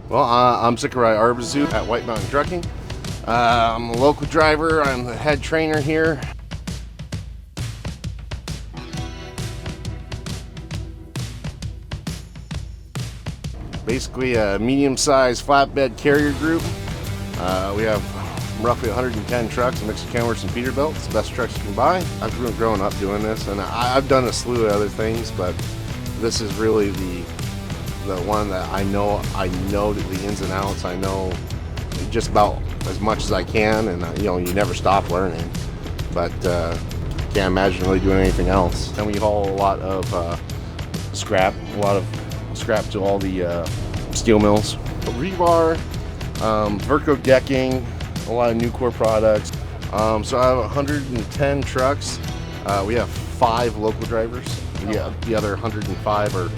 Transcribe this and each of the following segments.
Well, I'm Zachariah Arabizu at White Mountain Trucking. I'm a local driver. I'm the head trainer here. Basically a medium-sized flatbed carrier group. We have roughly 110 trucks, a mix of Kenworths and Peterbilts, the best trucks you can buy. I've been growing up doing this, and I've done a slew of other things, but this is really the one that I know the ins and outs. I know just about as much as I can, and you never stop learning. But can't imagine really doing anything else. And we haul a lot of scrap to all the steel mills. Rebar, Verco decking, a lot of Nucor products. So I have 110 trucks. We have 5 local drivers. The other 105 are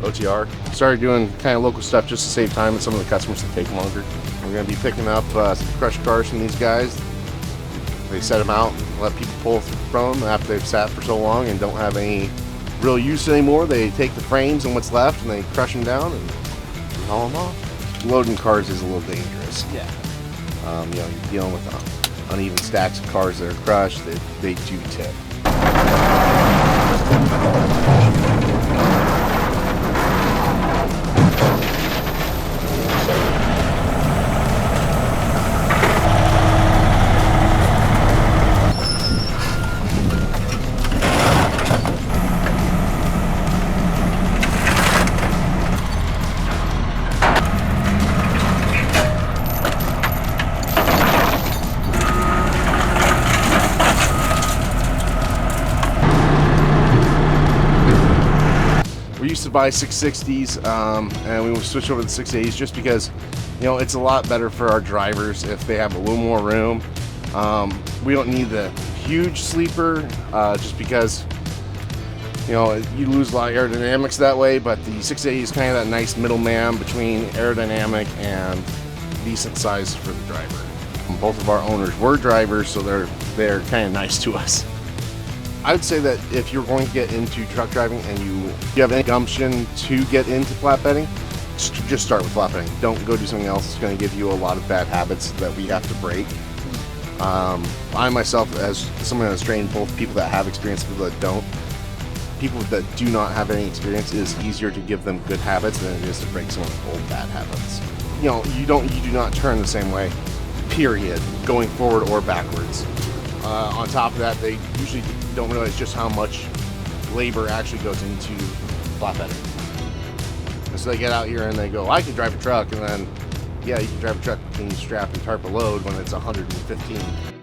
OTR. Started doing kind of local stuff just to save time and some of the customers that take longer. We're going to be picking up some crushed cars from these guys. They set them out, let people pull from them after they've sat for so long and don't have any real use anymore. They take the frames and what's left and they crush them down and haul them off. Loading cars is a little dangerous. Yeah. You're dealing with uneven stacks of cars that are crushed. They do tip. We used to buy 660s and we will switch over to the 680s just because it's a lot better for our drivers if they have a little more room. We don't need the huge sleeper just because you lose a lot of aerodynamics that way, but the 680 is kind of that nice middleman between aerodynamic and decent size for the driver. Both of our owners were drivers, so they're kind of nice to us. I would say that if you're going to get into truck driving and you have any gumption to get into flatbedding, just start with flatbedding. Don't go do something else. It's going to give you a lot of bad habits that we have to break. I myself, as someone that's trained both people that have experience and people that don't, people that do not have any experience, it is easier to give them good habits than it is to break someone's old bad habits. You do not turn the same way, period, going forward or backwards. On top of that, they usually don't realize just how much labor actually goes into flatbedding. And so they get out here and they go, I can drive a truck, and then, yeah, you can drive a truck and you strap and tarp a load when it's 115.